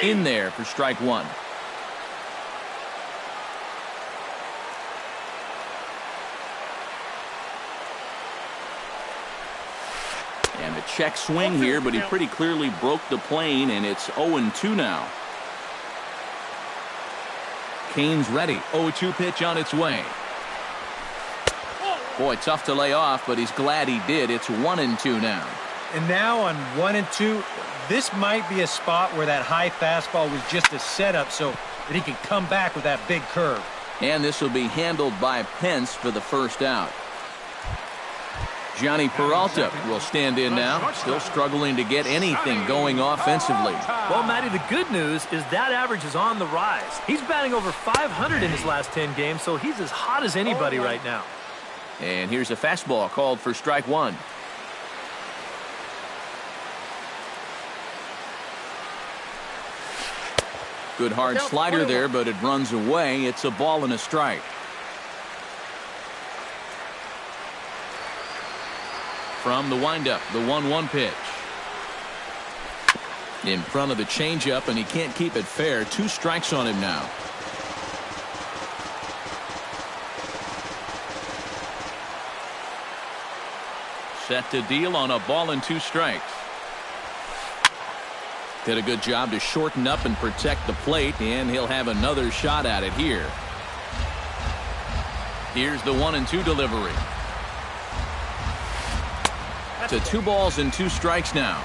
In there for strike one. And a check swing here, but he pretty clearly broke the plane, and it's 0-2 now. Cain's ready. 0-2 pitch on its way. Boy, tough to lay off, but he's glad he did. It's 1-2 now. And now on 1-2, this might be a spot where that high fastball was just a setup so that he can come back with that big curve. And this will be handled by Pence for the first out. Johnny Peralta will stand in now, still struggling to get anything going offensively. Well, Matty, the good news is that average is on the rise. He's batting over 500 in his last 10 games, so he's as hot as anybody right now. And here's a fastball called for strike one. Good hard slider there, but it runs away. It's a ball and a strike. From the windup, the 1-1 pitch. In front of the changeup, and he can't keep it fair. 2 strikes on him now. Set to deal on a ball and 2 strikes. Did a good job to shorten up and protect the plate, and he'll have another shot at it here. Here's the 1-2 delivery. To 2 balls and 2 strikes now.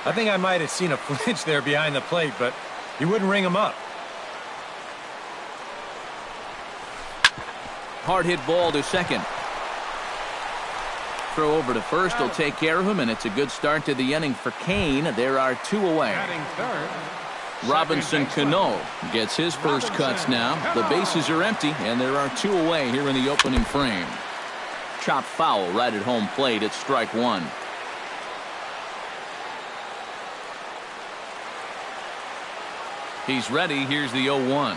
I think I might have seen a flinch there behind the plate, but he wouldn't ring him up. Hard hit ball to second. Throw over to first will take care of him, and it's a good start to the inning for Cain. There are 2 away. Robinson Cano gets his first cuts now. The bases are empty, and there are 2 away here in the opening frame. Chop foul right at home plate. It's strike one. He's ready. Here's the 0-1.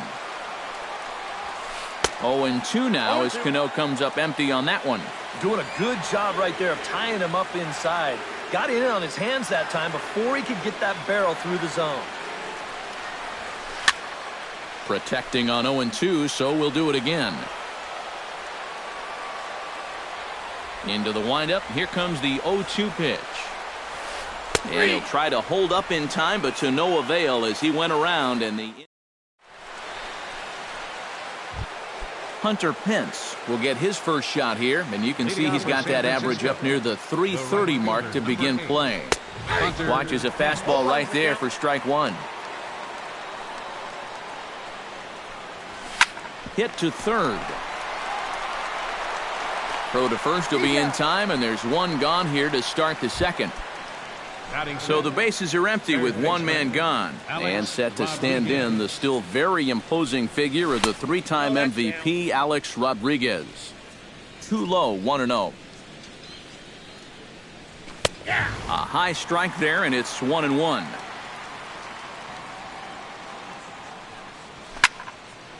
0-2 now as Cano comes up empty on that one. Doing a good job right there of tying him up inside. Got in on his hands that time before he could get that barrel through the zone. Protecting on 0-2, so we'll do it again. Into the windup. Here comes the 0-2 pitch. And he'll try to hold up in time, but to no avail as he went around. And the Hunter Pence will get his first shot here, and you can see he's got that average up near the 330 mark to begin play. Watches a fastball right there for strike one. Hit to third. Throw to first will be in time, and there's 1 gone here to start the second. So the bases are empty with 1 man gone. And set to stand in the still very imposing figure of the 3-time MVP, Alex Rodriguez. Too low, 1-0. A high strike there, and it's 1-1.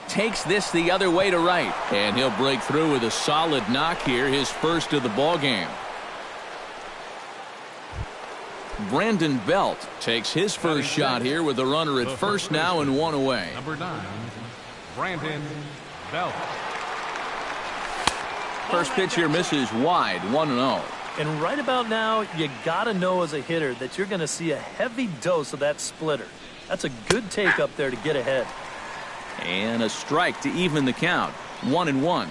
Takes this the other way to right, and he'll break through with a solid knock here, his first of the ball game. Brandon Belt takes his first shot here with a runner at first now and 1 away. Number 9, Brandon Belt. First pitch here misses wide, 1-0. And right about now, you got to know as a hitter that you're going to see a heavy dose of that splitter. That's a good take up there to get ahead. And a strike to even the count. 1-1.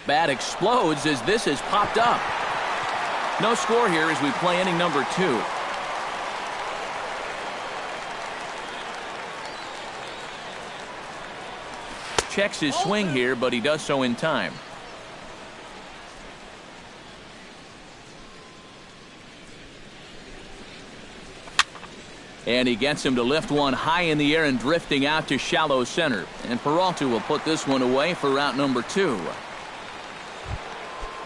Bat explodes as this has popped up. No score here as we play inning number 2. Checks his swing here, but he does so in time. And he gets him to lift one high in the air and drifting out to shallow center. And Peralta will put this one away for out number 2.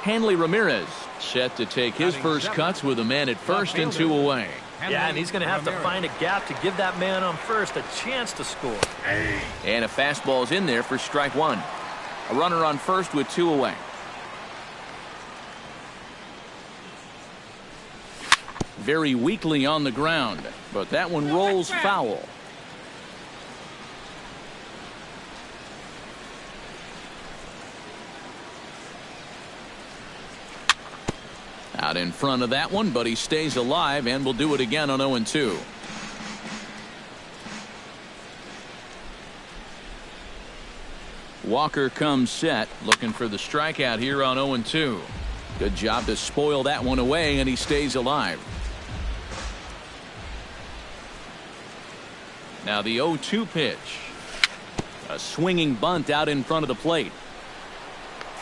Hanley Ramirez set to take his first cuts with a man at first and 2 away. Yeah, and he's going to have to find a gap to give that man on first a chance to score. And a fastball's in there for strike one. A runner on first with 2 away. very weakly on the ground, but that one rolls foul. Out in front of that one, but he stays alive and will do it again on 0-2. Walker comes set, looking for the strikeout here on 0-2. Good job to spoil that one away, and he stays alive. Now the 0-2 pitch. A swinging bunt out in front of the plate.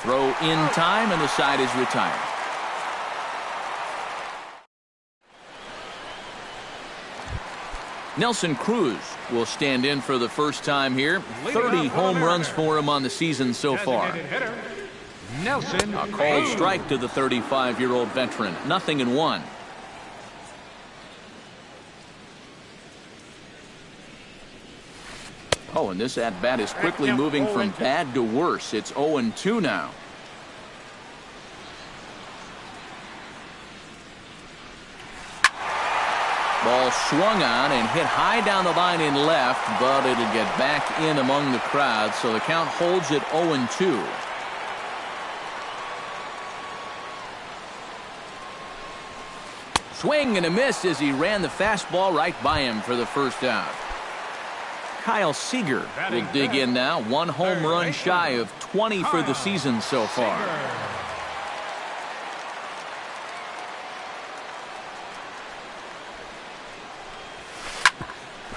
Throw in time, and the side is retired. Nelson Cruz will stand in for the first time here. 30 home runs for him on the season so far. A called strike to the 35-year-old veteran. 0-1. Oh, and this at-bat is quickly moving from bad to worse. It's 0-2 now. Ball swung on and hit high down the line in left, but it'll get back in among the crowd, so the count holds at 0-2. Swing and a miss as he ran the fastball right by him for the first out. Kyle Seager will dig in now. One home run shy of 20 for the season so far.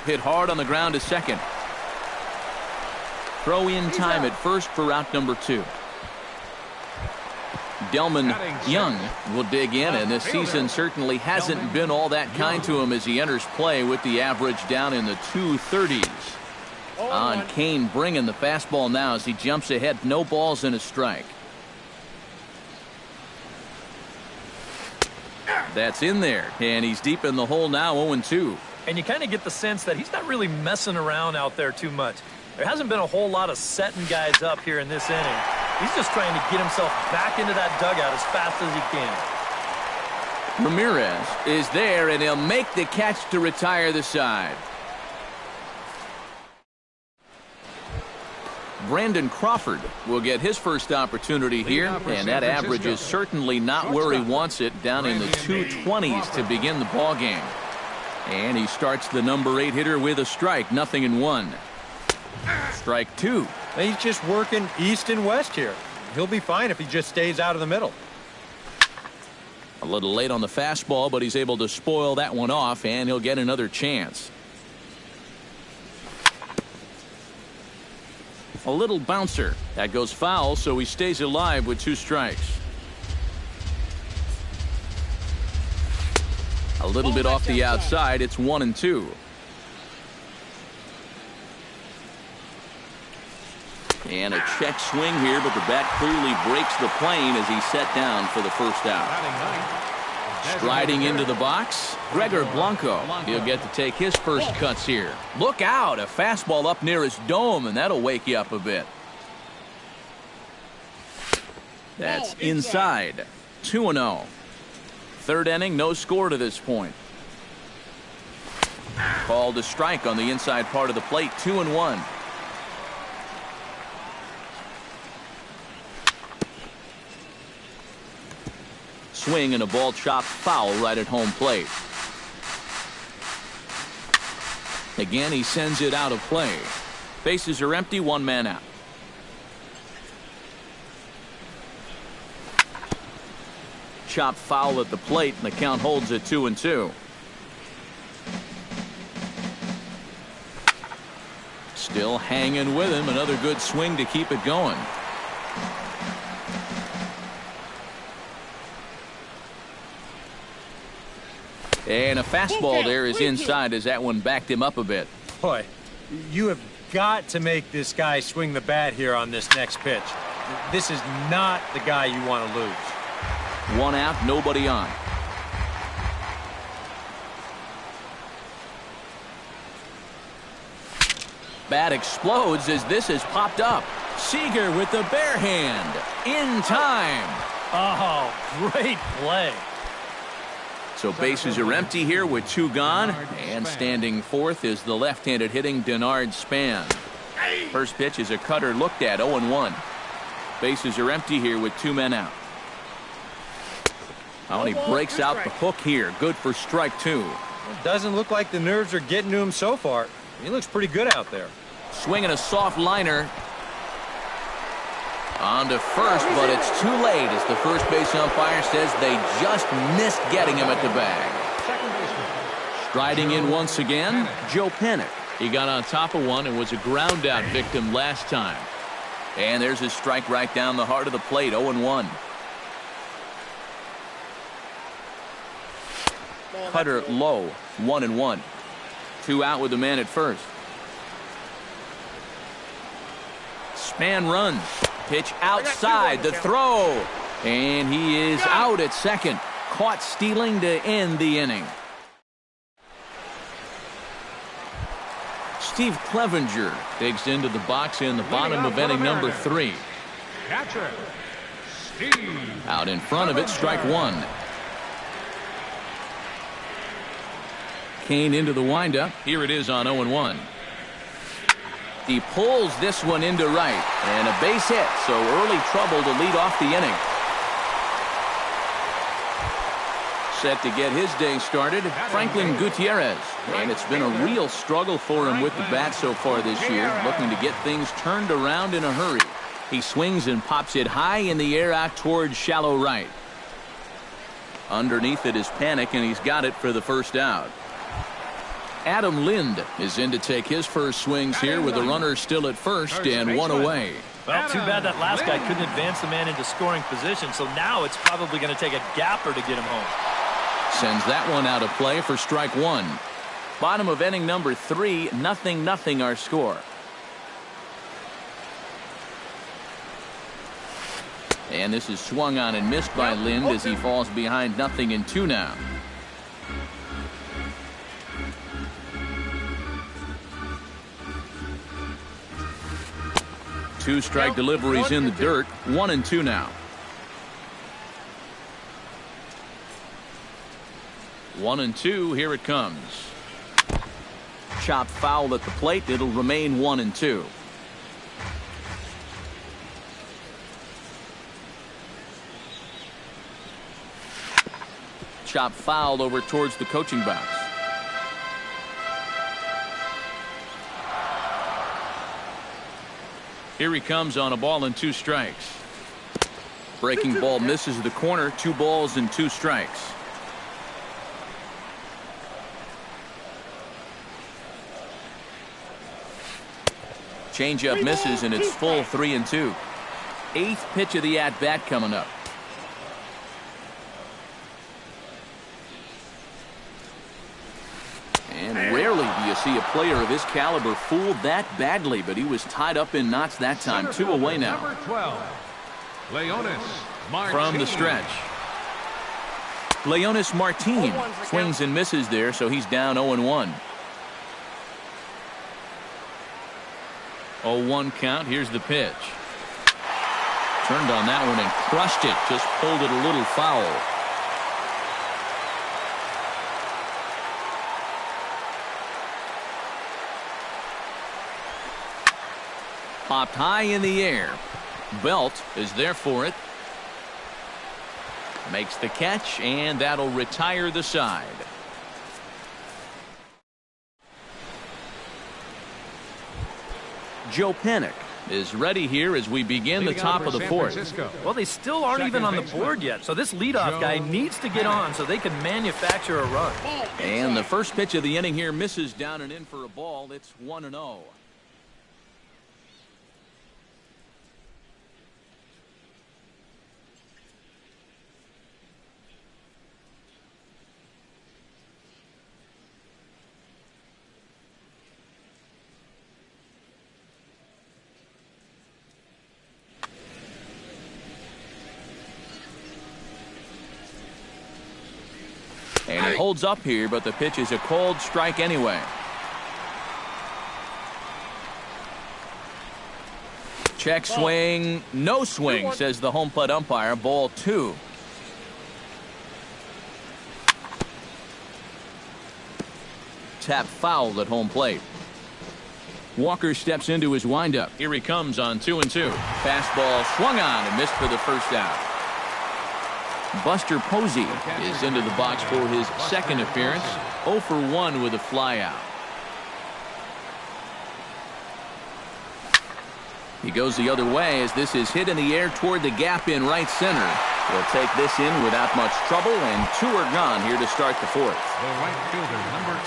Hit hard on the ground to second. Throw in time at first for out number 2. Delman Young will dig in, and this season certainly hasn't been all that kind to him as he enters play with the average down in the 230s. On Kane bringing the fastball now as he jumps ahead. No balls and a strike. That's in there, and he's deep in the hole now, 0-2. And you kind of get the sense that he's not really messing around out there too much. There hasn't been a whole lot of setting guys up here in this inning. He's just trying to get himself back into that dugout as fast as he can. Ramirez is there, and he'll make the catch to retire the side. Brandon Crawford will get his first opportunity here, and that average is certainly not where he wants it, down in the 220s to begin the ball game. And he starts the number 8 hitter with a strike. 0-1. Strike 2. He's just working east and west here. He'll be fine if he just stays out of the middle. A little late on the fastball, but he's able to spoil that one off, and he'll get another chance. A little bouncer. That goes foul, so he stays alive with 2 strikes. A little bit off the outside. It's 1-2. And a check swing here, but the bat clearly breaks the plane as he's set down for the first out. Striding into the box, Gregor Blanco. He'll get to take his first cuts here. Look out, a fastball up near his dome, and that'll wake you up a bit. That's inside. 2-0. Third inning, no score to this point. Called a strike on the inside part of the plate. 2-1. Swing and a ball chopped foul right at home plate. Again, he sends it out of play. Bases are empty, 1 man out. Chopped foul at the plate, and the count holds at 2-2. Still hanging with him. Another good swing to keep it going. And a fastball there is inside as that one backed him up a bit. Boy, you have got to make this guy swing the bat here on this next pitch. This is not the guy you want to lose. 1 out, nobody on. Bat explodes as this has popped up. Seager with the bare hand. In time. Oh, great play. So bases are empty here with 2 gone. And standing fourth is the left-handed hitting Denard Span. First pitch is a cutter looked at, 0-1. Bases are empty here with 2 men out. Oh, and he breaks out the hook here. Good for strike 2. It doesn't look like the nerves are getting to him so far. He looks pretty good out there. Swinging a soft liner. On to first, but it's too late as the first base umpire says they just missed getting him at the bag. Striding in once again, Joe Panik. He got on top of one and was a ground out victim last time. And there's his strike right down the heart of the plate, 0-1. Cutter low, 1-1. 2 out with the man at first. Span runs. Pitch outside, the throw. And he is out at second. Caught stealing to end the inning. Steve Clevenger digs into the box in the bottom of inning number 3. Catcher, Steve. Out in front of it, strike 1. Kane into the windup. Here it is on 0-1. He pulls this one into right, and a base hit, so early trouble to lead off the inning. Set to get his day started, Franklin Gutierrez. And it's been a real struggle for him with the bat so far this year, looking to get things turned around in a hurry. He swings and pops it high in the air out towards shallow right. Underneath it is Panik, and he's got it for the first out. Adam Lind is in to take his first swings here with the runner still at first and 1 away. Well, too bad that last guy couldn't advance the man into scoring position, so now it's probably going to take a gapper to get him home. Sends that one out of play for strike 1. Bottom of inning number 3, 0-0 our score. And this is swung on and missed by Lind as he falls behind 0-2 now. 2 strike deliveries in the dirt, 1-2 now. 1-2, here it comes. Chop foul at the plate, it'll remain 1-2. Chop foul over towards the coaching box. Here he comes on a ball and 2 strikes. Breaking ball misses the corner, 2 balls and 2 strikes. Changeup misses, and it's full 3-2. 8th pitch of the at-bat coming up. And rarely do you see a player of his caliber fooled that badly, but he was tied up in knots that time. 2 away now. Number 12, Leonis Martin. From the stretch. Leonis Martin swings and misses there, so he's down 0-1. 0-1 count. Here's the pitch. Turned on that one and crushed it. Just pulled it a little foul. Popped high in the air. Belt is there for it. Makes the catch, and that'll retire the side. Joe Panik is ready here as we begin the top of the 4th. Well, they still aren't even on the board yet, so this leadoff guy needs to get on so they can manufacture a run. And the first pitch of the inning here misses down and in for a ball. It's 1-0. And it holds up here, but the pitch is a cold strike anyway. Check swing, no swing, says the home plate umpire. Ball 2. tap foul at home plate. Walker steps into his windup. Here he comes on 2-2. Fastball swung on and missed for the first out. Buster Posey is into the box for his second appearance. 0 for 1 with a flyout. He goes the other way as this is hit in the air toward the gap in right center. He'll take this in without much trouble, and 2 are gone here to start the fourth.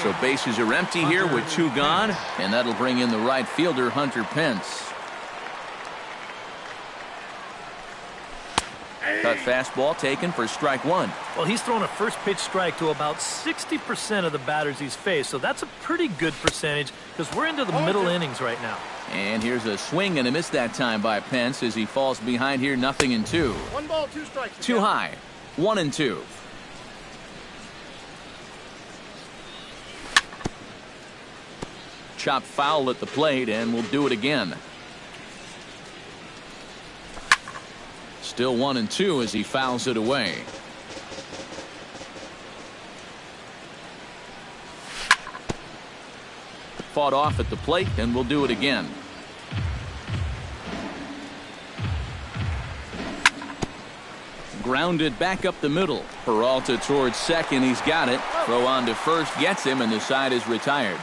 So bases are empty here with 2 gone, and that'll bring in the right fielder, Hunter Pence. Cut fastball taken for strike 1. Well, he's thrown a first pitch strike to about 60% of the batters he's faced, so that's a pretty good percentage because we're into the middle innings right now. And here's a swing and a miss that time by Pence as he falls behind here, 0-2. 1 ball, 2 strikes. Too high, 1-2. Chop foul at the plate, and we'll do it again. Still 1-2 as he fouls it away. Fought off at the plate, and we'll do it again. Grounded back up the middle. Peralta towards second. He's got it. Throw on to first. Gets him, and the side is retired.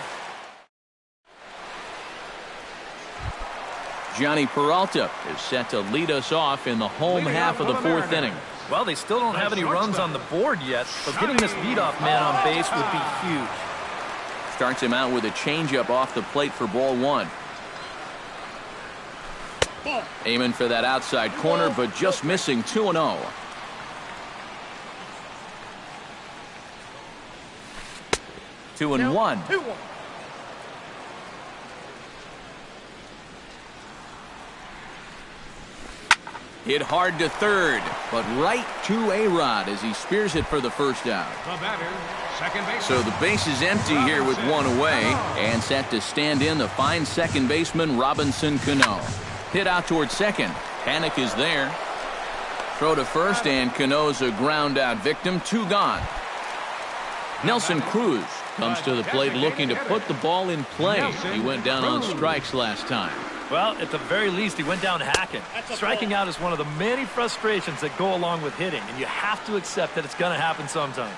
Johnny Peralta is set to lead us off in the home half of the fourth inning. Well, they still don't have any runs on the board yet, so getting this leadoff man on base would be huge. Starts him out with a changeup off the plate for ball 1. Aiming for that outside corner, but just missing. 2-0. Two and one. Hit hard to third, but right to A-Rod as he spears it for the first out. So the base is empty here with 1 away, and set to stand in the fine second baseman Robinson Cano. Hit out towards second. Panic is there. Throw to first, and Cano's a ground out victim. 2 gone. Nelson Cruz comes to the plate looking to put the ball in play. He went down on strikes last time. Well, at the very least, he went down hacking. Striking out is one of the many frustrations that go along with hitting, and you have to accept that it's going to happen sometimes.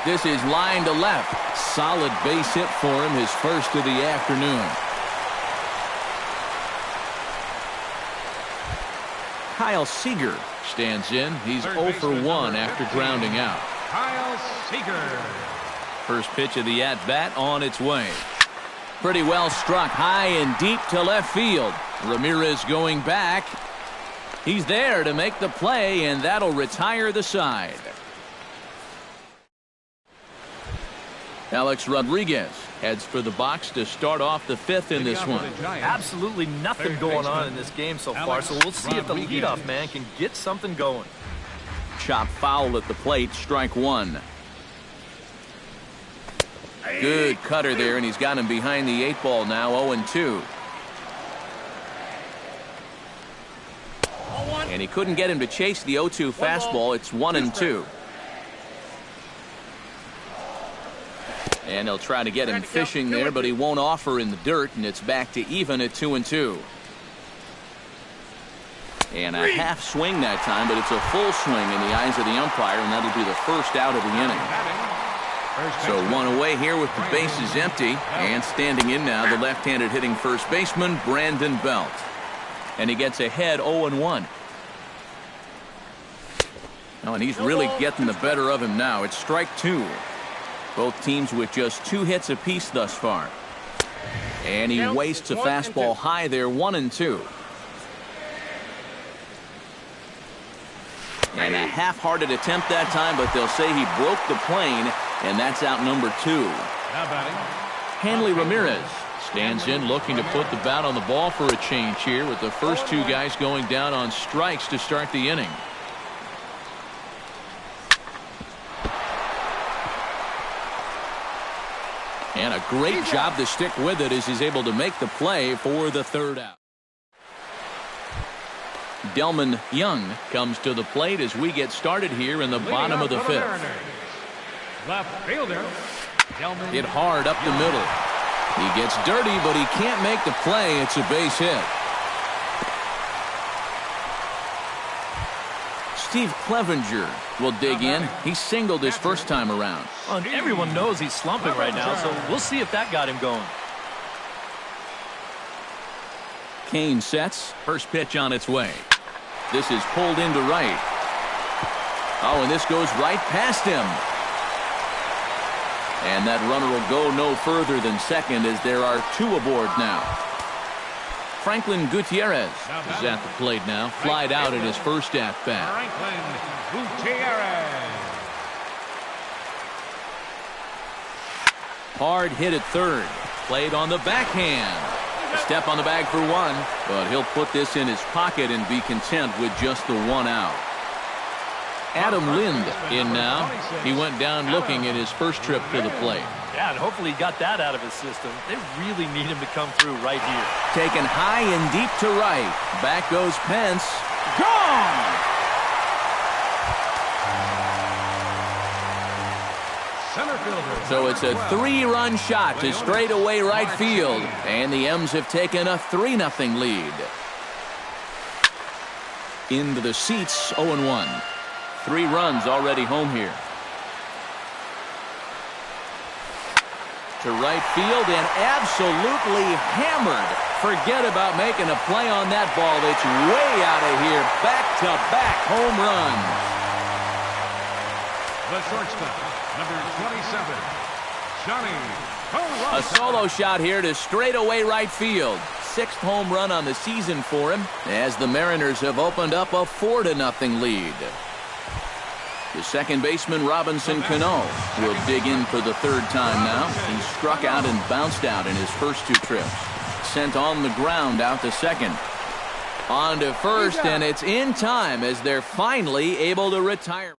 This is line to left. Solid base hit for him, his first of the afternoon. Kyle Seager stands in. He's 0 for 1 after grounding out. Kyle Seager. First pitch of the at-bat on its way. Pretty well struck high and deep to left field. Ramirez going back. He's there to make the play, and that'll retire the side. Alex Rodriguez heads for the box to start off the 5th in this one. Absolutely nothing going on in this game so far, so we'll see if the leadoff man can get something going. Chop foul at the plate, strike 1. Good cutter there, and he's got him behind the 8 ball now, 0-2. And he couldn't get him to chase the 0-2 fastball. It's 1-2. And they'll try to get him fishing there, but he won't offer in the dirt, and it's back to even at 2-2. And a half swing that time, but it's a full swing in the eyes of the umpire, and that'll be the first out of the inning. So 1 away here with the bases empty, and standing in now the left-handed hitting first baseman Brandon Belt. And he gets ahead 0-1. Oh, and he's really getting the better of him now. It's strike 2. Both teams with just 2 hits apiece thus far. And he wastes a fastball high there, 1-2. And a half-hearted attempt that time, but they'll say he broke the plane, and that's out number 2. Hanley Ramirez stands in looking to put the bat on the ball for a change here with the first 2 guys going down on strikes to start the inning. And a great job to stick with it as he's able to make the play for the 3rd out. Delman Young comes to the plate as we get started here in the bottom of the 5th. Left fielder. Hit hard up the middle. He gets dirty, but he can't make the play. It's a base hit. Steve Clevenger will dig in. He singled his first time around. Well, and everyone knows he's slumping right now, so we'll see if that got him going. Kane sets. First pitch on its way. This is pulled into right. Oh, and this goes right past him. And that runner will go no further than second as there are two aboard now. Franklin Gutierrez is at the plate now. Flied out in his first at-bat. Franklin Gutierrez. Hard hit at third. Played on the backhand. A step on the bag for one, but he'll put this in his pocket and be content with just the one out. Adam Lind in now. He went down looking at his first trip to the plate. Yeah, and hopefully he got that out of his system. They really need him to come through right here. Taken high and deep to right. Back goes Pence. Gone! Center fielder. So it's a 3-run shot to straightaway right field. And the M's have taken a 3-0 lead. Into the seats, 0-1. 3 runs already home here. To right field and absolutely hammered. Forget about making a play on that ball. It's way out of here. Back-to-back home runs. The shortstop, number 27, Johnny. A solo shot here to straightaway right field. 6th home run on the season for him as the Mariners have opened up a 4-0 lead. The second baseman, Robinson Cano, will dig in for the 3rd time now. He struck out and bounced out in his first 2 trips. Sent on the ground out to second. On to first, and it's in time as they're finally able to retire.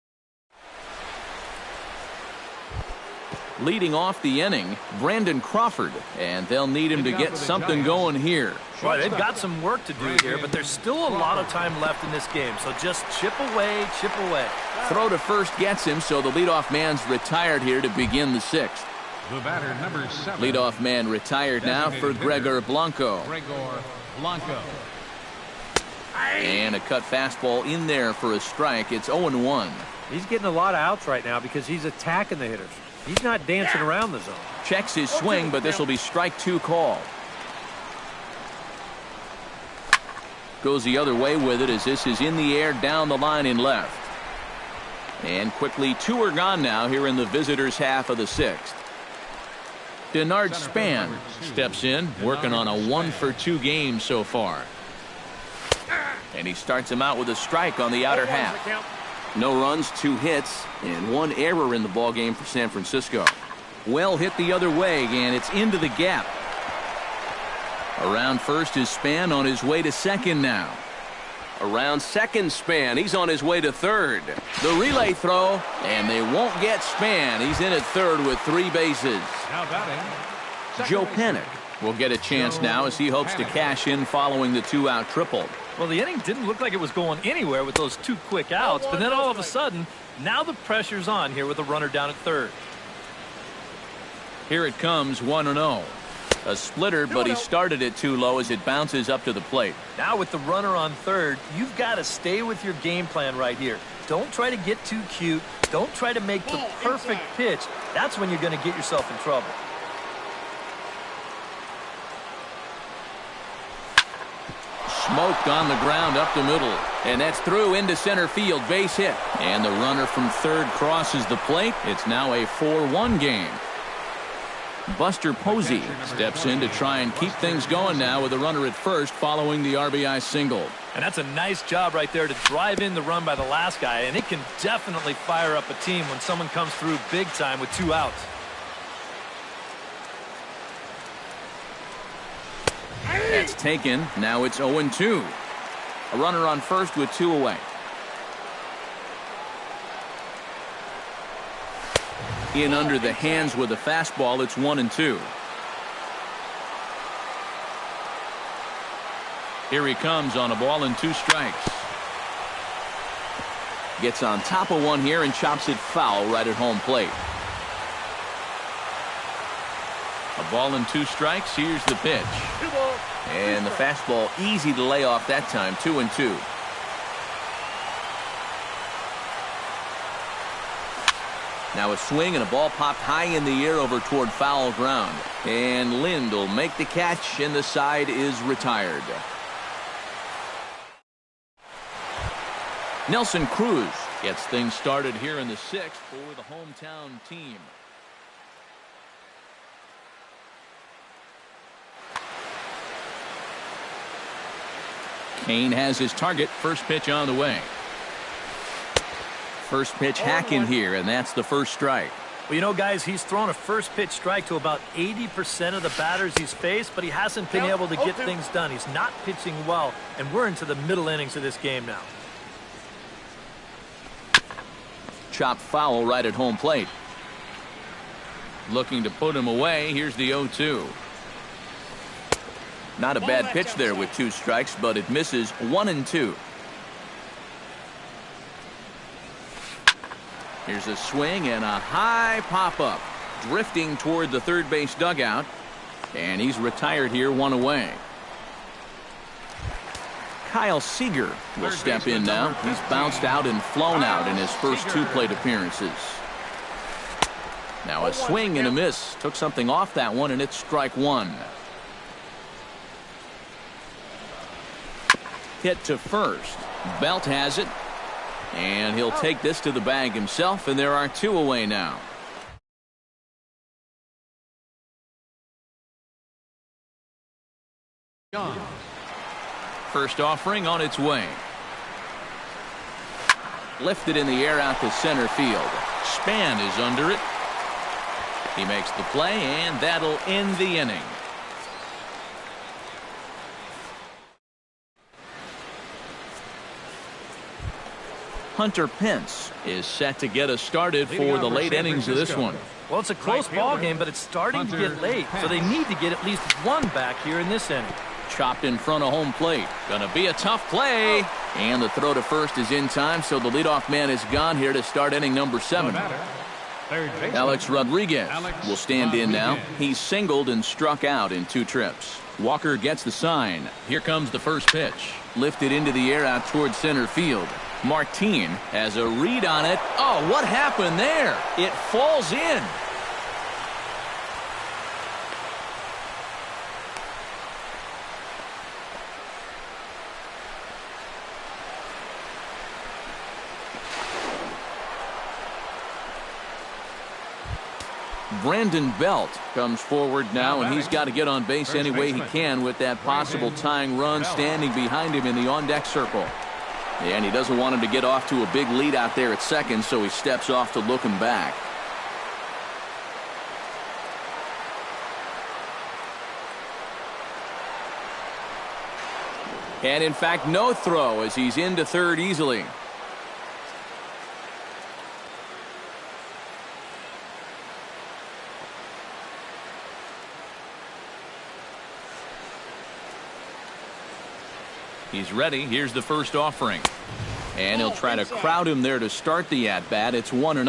Leading off the inning, Brandon Crawford, and they'll need him to get something going here. Boy, they've got some work to do here, but there's still a lot of time left in this game, so just chip away, chip away. Throw to first gets him, so the leadoff man's retired here to begin the 6th. The batter, number 7. Leadoff man retired now for Gregor Blanco. Gregor Blanco. And a cut fastball in there for a strike. It's 0-1. He's getting a lot of outs right now because he's attacking the hitters. He's not dancing around the zone. Checks his swing, but this will be strike 2 call. Goes the other way with it as this is in the air down the line in left. And quickly 2 are gone now here in the visitors' half of the 6th. Denard Span steps in, working on a 1-for-2 game so far. And he starts him out with a strike on the outer half. No runs, 2 hits, and 1 error in the ballgame for San Francisco. Well hit the other way, and it's into the gap. Around first is Span on his way to second now. Around second, Span. He's on his way to third. The relay throw, and they won't get Span. He's in at third with 3 bases. Now batting, Joe Panik will get a chance now as he hopes to cash in following the 2-out triple. Well, the inning didn't look like it was going anywhere with those 2 quick outs, but then all of a sudden, now the pressure's on here with a runner down at third. Here it comes, 1-0. A splitter, but he started it too low as it bounces up to the plate. Now with the runner on third, you've got to stay with your game plan right here. Don't try to get too cute. Don't try to make the perfect pitch. That's when you're going to get yourself in trouble. Smoked on the ground up the middle, and that's through into center field, base hit. And the runner from third crosses the plate. It's now a 4-1 game. Buster Posey steps in to try and keep things going now with a runner at first following the RBI single. And that's a nice job right there to drive in the run by the last guy, and it can definitely fire up a team when someone comes through big time with 2 outs. That's taken. Now it's 0-2. A runner on first with 2 away. In under the hands with a fastball. It's 1-2. Here he comes on a ball and 2 strikes. Gets on top of one here and chops it foul right at home plate. A ball and 2 strikes. Here's the pitch. And the fastball easy to lay off that time. 2-2. Now a swing and a ball popped high in the air over toward foul ground. And Lind will make the catch, and the side is retired. Nelson Cruz gets things started here in the 6th for the hometown team. Kane has his target. First pitch on the way. First pitch hack in here, and that's the first strike. Well, you know, guys, he's thrown a first pitch strike to about 80% of the batters he's faced, but he hasn't been able to get things done. He's not pitching well, and we're into the middle innings of this game now. Chopped foul right at home plate. Looking to put him away. Here's the 0-2. Not a bad pitch there with 2 strikes, but it misses. 1-2. Here's a swing and a high pop-up. Drifting toward the third base dugout. And he's retired here, 1 away. Kyle Seager will step in now. He's bounced out and flown out in his first 2 plate appearances. Now a swing and a miss. Took something off that one, and it's strike 1. Hit to first. Belt has it. And he'll take this to the bag himself, and there are 2 away now. First offering on its way. Lifted in the air out to center field. Span is under it. He makes the play, and that'll end the inning. Hunter Pence is set to get us started for the late innings of this one. Well, it's a close ball game, but it's starting to get late, so they need to get at least 1 back here in this inning. Chopped in front of home plate. Gonna be a tough play. And the throw to first is in time, so the leadoff man is gone here to start inning number 7. Alex Rodriguez will stand in now. He's singled and struck out in 2 trips. Walker gets the sign. Here comes the first pitch. Lifted into the air out towards center field. Martin has a read on it. Oh, what happened there? It falls in. Brandon Belt comes forward now, and he's got to get on base any way he can with that possible tying run standing behind him in the on-deck circle. And he doesn't want him to get off to a big lead out there at second, so he steps off to look him back. And in fact, no throw as he's into third easily. He's ready. Here's the first offering. And he'll try to crowd him there to start the at-bat. It's 1-0.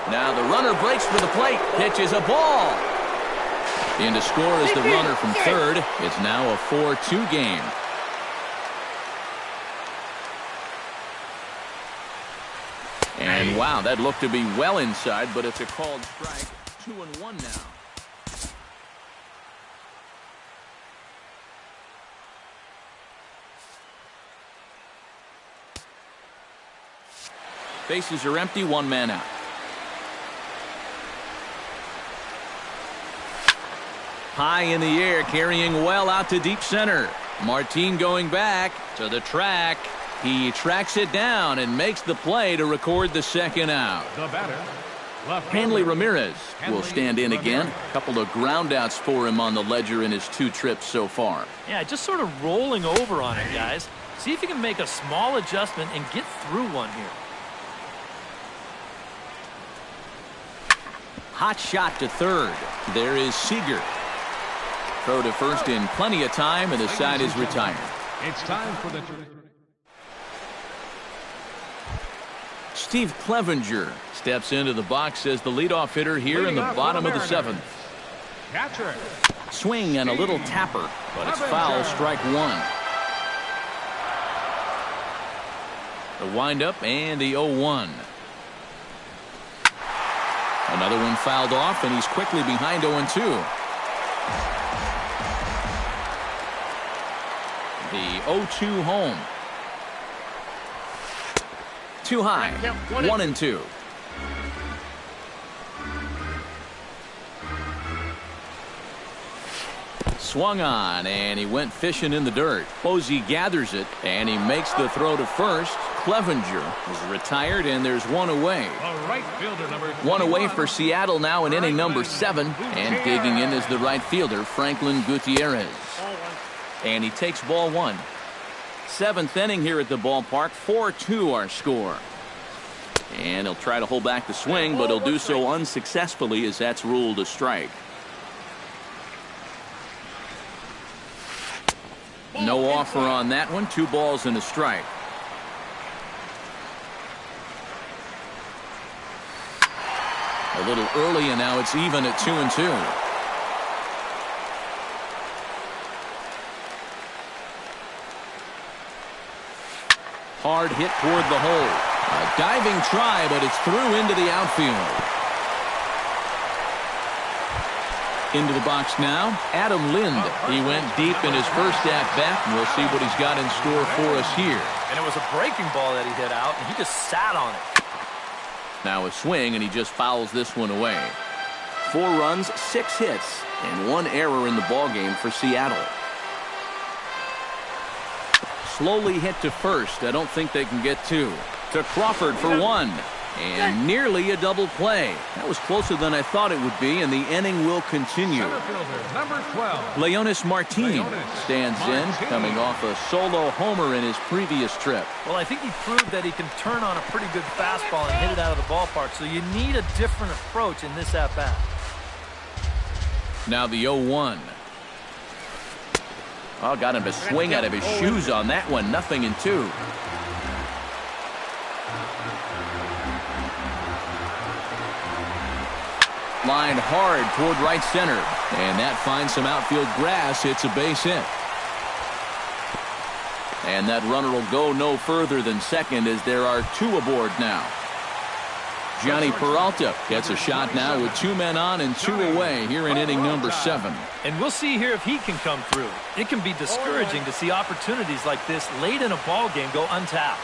Now the runner breaks for the plate. Pitches a ball. In to score is the runner from third. It's now a 4-2 game. And wow, that looked to be well inside, but it's a called strike. 2-1 now. Bases are empty, 1 man out. High in the air, carrying well out to deep center. Martin going back to the track. He tracks it down and makes the play to record the second out. The batter, Hanley Ramirez will stand in again. A couple of groundouts for him on the ledger in his 2 trips so far. Yeah, just sort of rolling over on it, guys. See if you can make a small adjustment and get through one here. Hot shot to third. There is Seager. Throw to first in plenty of time, and the side is retired. it's time for the... Steve Clevenger steps into the box as the leadoff hitter here in the bottom of the 7th. Catcher. Swing and a little tapper, but it's foul, strike one. The windup and the 0-1. Another one fouled off, and he's quickly behind 0-2. The 0-2 home. Too high. 1-2. Swung on, and he went fishing in the dirt. Posey gathers it, and he makes the throw to first. Clevenger is retired, and there's one away. Right fielder, number 21. One away for Seattle now in inning number 7. And digging in is the right fielder, Franklin Gutierrez. And he takes ball 1. 7th inning here at the ballpark. 4-2 our score. And he'll try to hold back the swing, but he'll do so unsuccessfully as that's ruled a strike. No offer on that one. 2 balls and a strike. A little early, and now it's even at 2-2. Hard hit toward the hole. A diving try, but it's through into the outfield. Into the box now, Adam Lind. He went deep in his first at-bat, and we'll see what he's got in store for us here. And it was a breaking ball that he hit out, and he just sat on it. Now a swing, and he just fouls this one away. 4 runs, 6 hits, and 1 error in the ballgame for Seattle. Slowly hit to first. I don't think they can get 2. To Crawford for 1. And nearly a double play. That was closer than I thought it would be, and the inning will continue. Center fielder, number 12. Leonis Martin stands in, coming off a solo homer in his previous trip. Well, I think he proved that he can turn on a pretty good fastball and hit it out of the ballpark, so you need a different approach in this at-bat. Now the 0-1. Oh, got him to swing out of his shoes on that one. 0-2. Lined hard toward right center, and that finds some outfield grass. It's a base hit, and that runner will go no further than second as there are 2 aboard now. Johnny Peralta gets a shot now with 2 men on and 2 away here in inning number 7. And we'll see here if he can come through. It can be discouraging to see opportunities like this late in a ball game go untapped.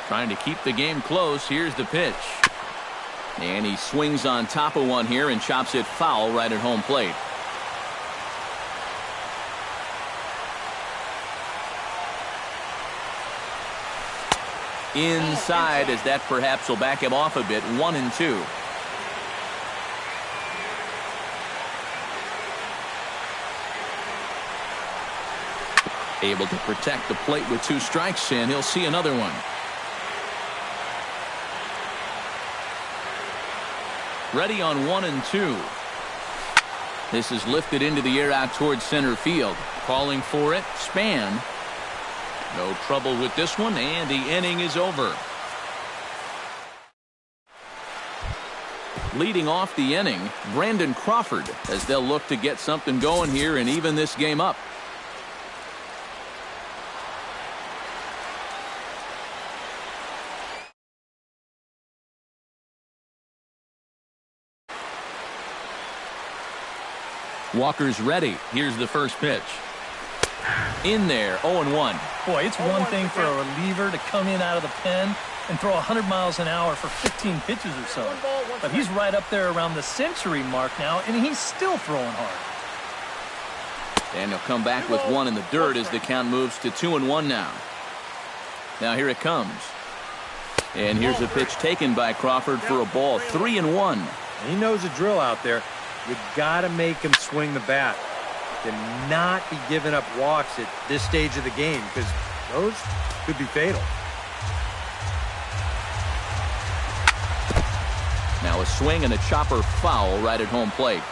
Trying to keep the game close. Here's the pitch. And he swings on top of one here and chops it foul right at home plate. Inside, as that perhaps will back him off a bit. 1-2. Able to protect the plate with 2 strikes, and he'll see another one. Ready on 1-2. This is lifted into the air out towards center field. Calling for it, Span. No trouble with this one, and the inning is over. Leading off the inning, Brandon Crawford, as they'll look to get something going here and even this game up. Walker's ready. Here's the first pitch. In there, 0-1. Boy, it's one thing for a reliever to come in out of the pen and throw 100 miles an hour for 15 pitches or so. But he's right up there around the century mark now, and he's still throwing hard. And he'll come back with 1 in the dirt as the count moves to 2-1 now. Now here it comes. And here's a pitch taken by Crawford for a ball. 3-1. He knows the drill out there. You've got to make him swing the bat. Cannot be giving up walks at this stage of the game, because those could be fatal. Now a swing and a chopper foul right at home plate.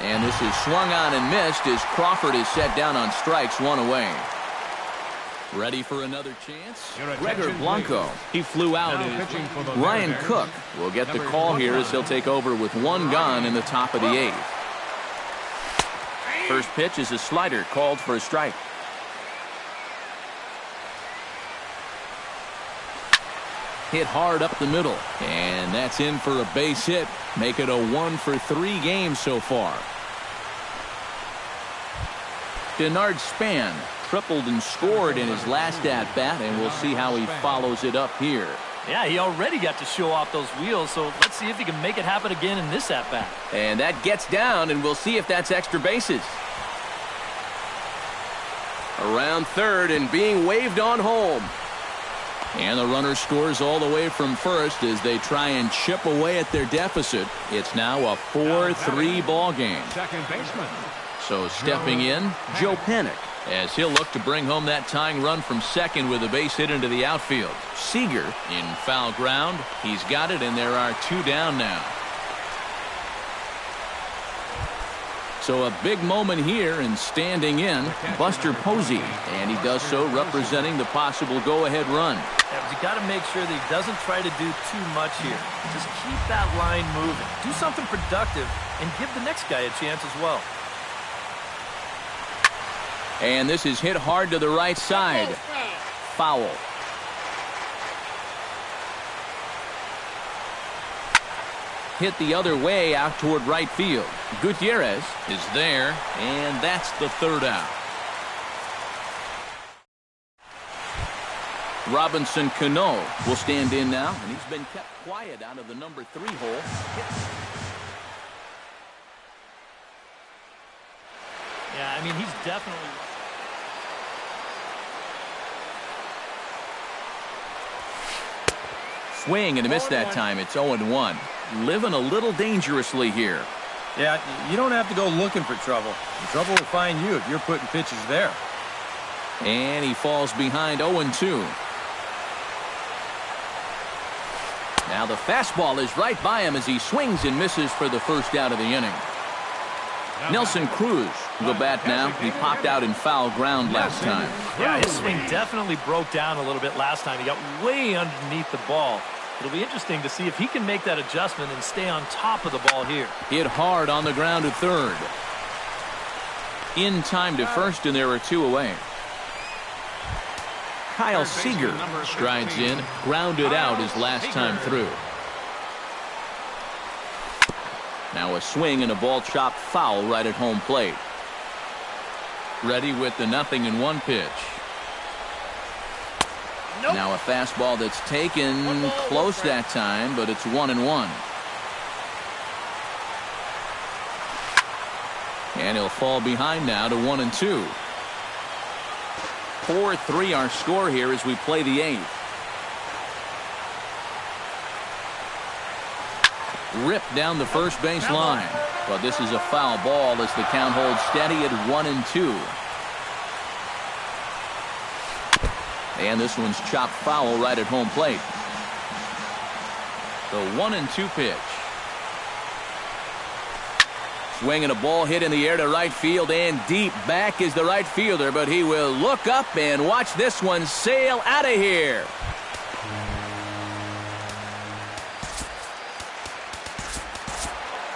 And this is swung on and missed as Crawford is set down on strikes, 1 away. Ready for another chance? Your Gregor attention, Blanco. He flew out. Now pitching for the Ryan Mariners, Cook will get the number call here 21. as he'll take over with one gone in the top of the 8th. First pitch is a slider called for a strike. Hit hard up the middle, and that's in for a base hit. Make it a 1-for-3 game so far. Denard Span tripled and scored in his last at-bat, and we'll see how he follows it up here. Yeah, he already got to show off those wheels, so let's see if he can make it happen again in this at-bat. And that gets down, and we'll see if that's extra bases. Around third and being waved on home. And the runner scores all the way from first as they try and chip away at their deficit. It's now a 4-3 ball game. Second baseman. So stepping in, Joe Panik, as he'll look to bring home that tying run from second with a base hit into the outfield. Seager in foul ground. He's got it, and there are 2 down now. So a big moment here, and standing in, Buster Posey, and he does so representing the possible go-ahead run. Yeah, but you got to make sure that he doesn't try to do too much here. Just keep that line moving. Do something productive and give the next guy a chance as well. And this is hit hard to the right side. Foul. Hit the other way out toward right field. Gutierrez is there, and that's the 3rd out. Robinson Cano will stand in now, and he's been kept quiet out of the number 3 hole. Yeah, I mean, he's definitely... Swing and a miss that time. It's 0-1. Living a little dangerously here. Yeah, you don't have to go looking for trouble. The trouble will find you if you're putting pitches there. And he falls behind 0-2. Now the fastball is right by him as he swings and misses for the first out of the inning. Nelson Cruz will bat now. He popped out in foul ground last time. Yeah, his swing definitely broke down a little bit last time. He got way underneath the ball. It'll be interesting to see if he can make that adjustment and stay on top of the ball here. Hit hard on the ground to third. In time to first, and there are 2 away. Kyle Seager strides in, grounded out his last time through. Now a swing and a ball chopped foul right at home plate. Ready with the 0-1 pitch. Nope. Now a fastball that's taken close that time, but it's 1-1. And he'll fall behind now to 1-2. 4-3 our score here as we play the 8th. Ripped down the first base line. But this is a foul ball as the count holds steady at 1-2. And this one's chopped foul right at home plate. The 1-2 pitch. Swing and a ball hit in the air to right field, and deep back is the right fielder, but he will look up and watch this one sail out of here.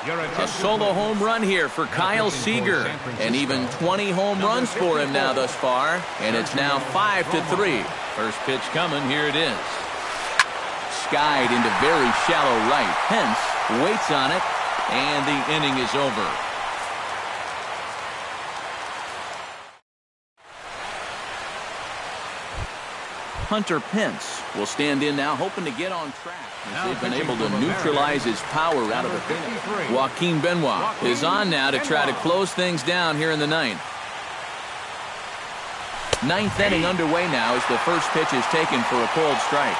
A solo home run here for Kyle Seager, and even 20 home runs for him now thus far, and it's now 5-3. First pitch coming, here it is. Skied into very shallow right. Pence waits on it, and the inning is over. Hunter Pence will stand in now, hoping to get on track. They've been able to neutralize his power out of the field. Joaquin Benoit is on now to try to close things down here in the 9th. 9th inning underway now as the first pitch is taken for a cold strike.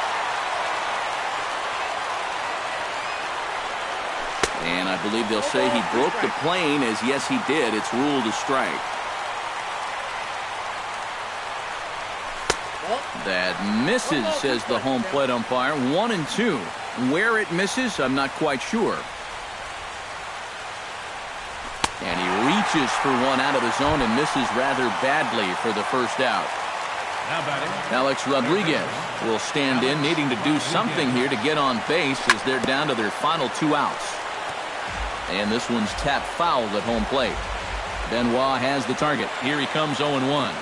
And I believe they'll say he broke the plane, as yes he did. It's ruled a strike. That misses, says the home plate umpire. 1-2. Where it misses, I'm not quite sure. And he reaches for one out of the zone and misses rather badly for the first out. Now batting. Alex Rodriguez will stand in, needing to do something here to get on base as they're down to their final 2 outs. And this one's tapped foul at home plate. Benoit has the target. Here he comes 0-1.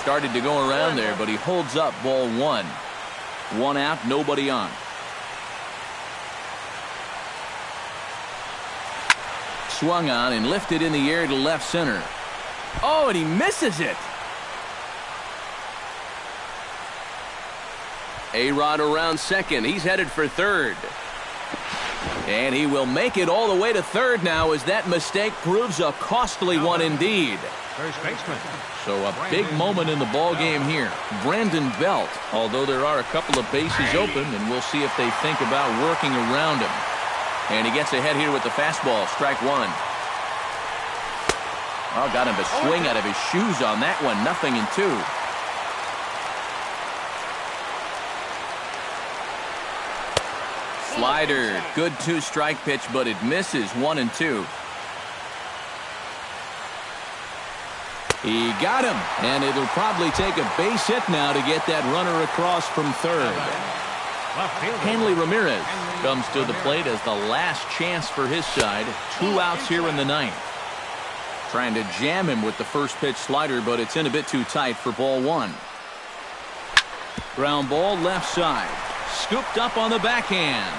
Started to go around there, but he holds up ball 1. 1 out, nobody on. Swung on and lifted in the air to left center. Oh, and he misses it. A-Rod around second. He's headed for third. And he will make it all the way to third now as that mistake proves a costly one indeed. First baseman. So a big moment in the ball game here. Brandon Belt, although there are a couple of bases open, and we'll see if they think about working around him. And he gets ahead here with the fastball. Strike 1. Oh, got him to swing out of his shoes on that one. 0-2. Slider. Good 2-strike pitch, but it misses. 1-2. He got him, and it'll probably take a base hit now to get that runner across from third. Hanley Ramirez comes to the plate as the last chance for his side. 2 outs here in the 9th. Trying to jam him with the first pitch slider, but it's in a bit too tight for ball 1. Ground ball left side. Scooped up on the backhand.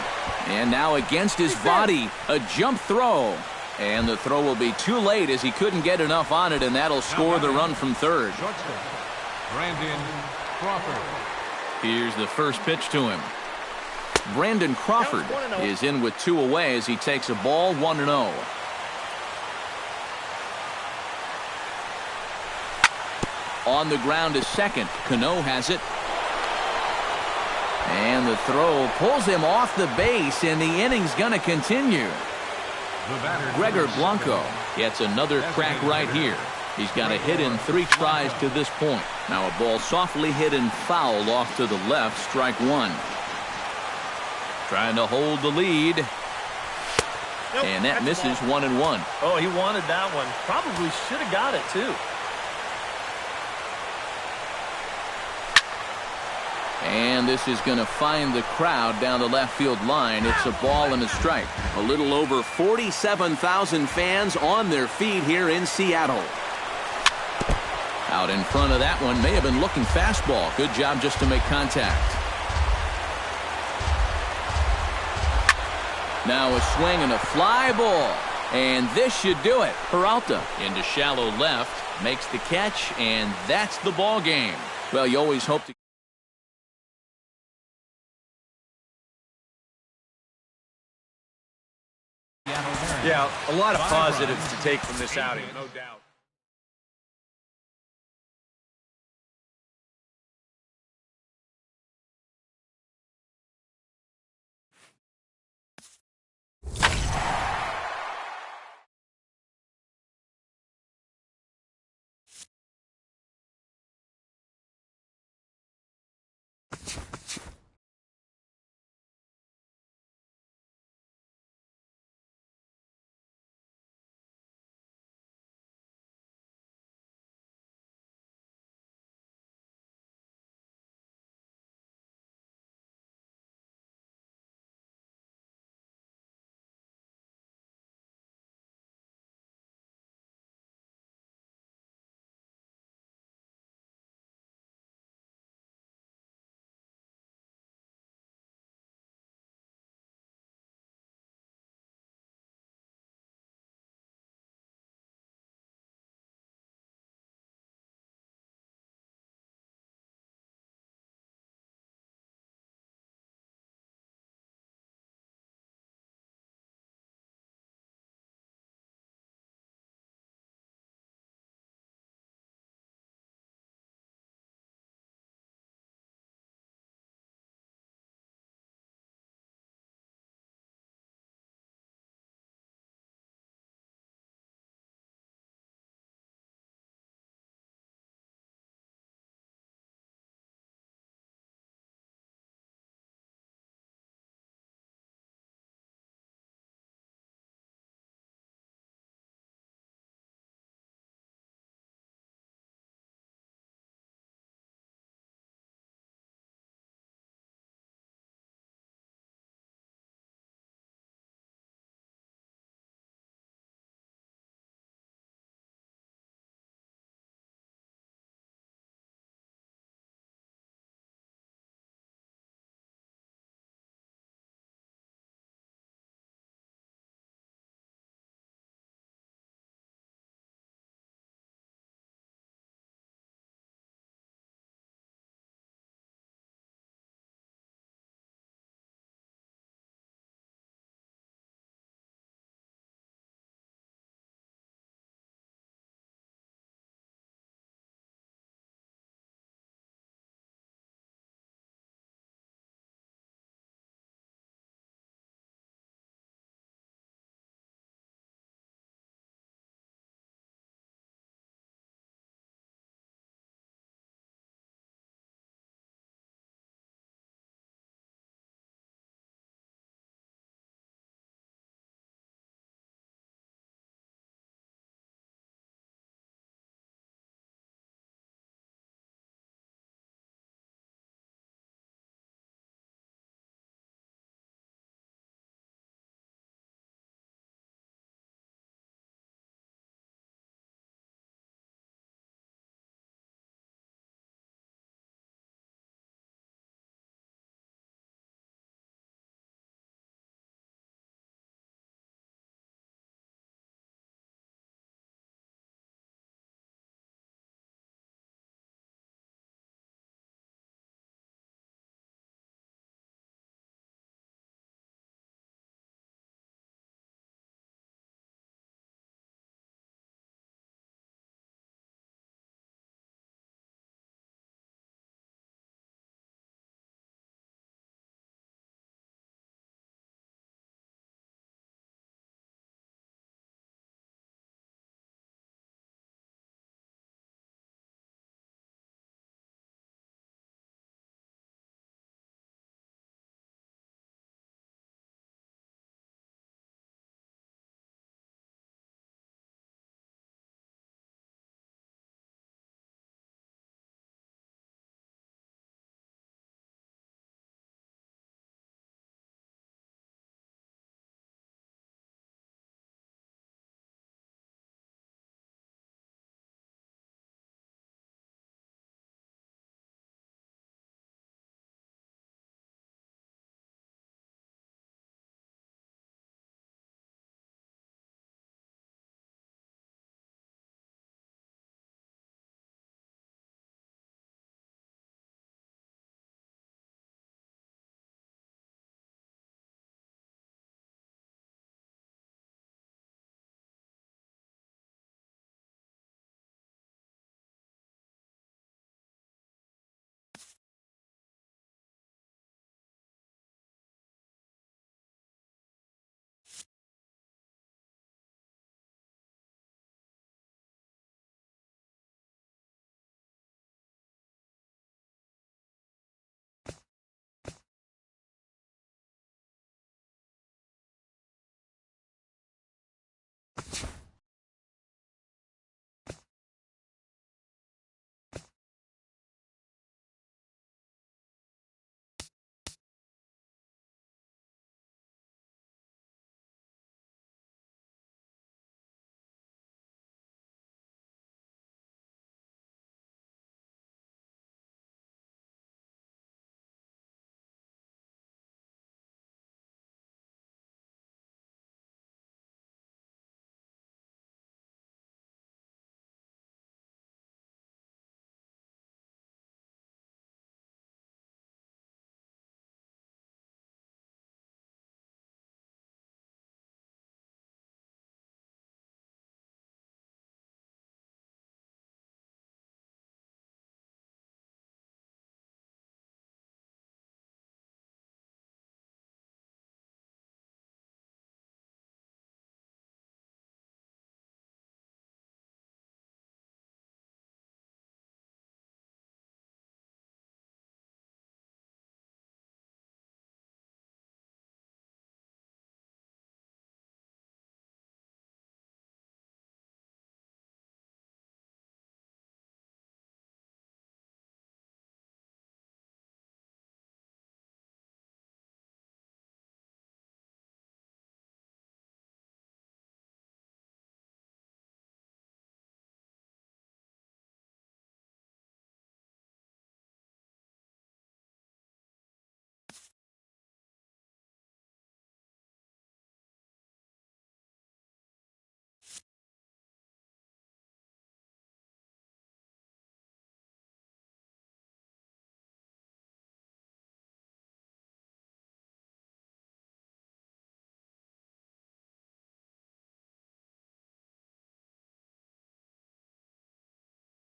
And now against his body, a jump throw. And the throw will be too late as he couldn't get enough on it, and that'll score the run from third. Shortstop, Brandon Crawford. Here's the first pitch to him. Brandon Crawford is in with 2 away as he takes a ball. 1-0. On the ground to second. Cano has it. And the throw pulls him off the base, and the inning's going to continue. Gregor Blanco gets another crack right here. He's got a hit in 3 tries to this point. Now a ball softly hit and foul off to the left. Strike 1. Trying to hold the lead. And that misses. 1-1. Oh, he wanted that one. Probably should have got it, too. And this is going to find the crowd down the left field line. It's a ball and a strike. A little over 47,000 fans on their feet here in Seattle. Out in front of that one, may have been looking fastball. Good job just to make contact. Now a swing and a fly ball. And this should do it. Peralta into shallow left, makes the catch, and that's the ball game. Well, you always hope to. Yeah, a lot of positives to take from this outing, no doubt.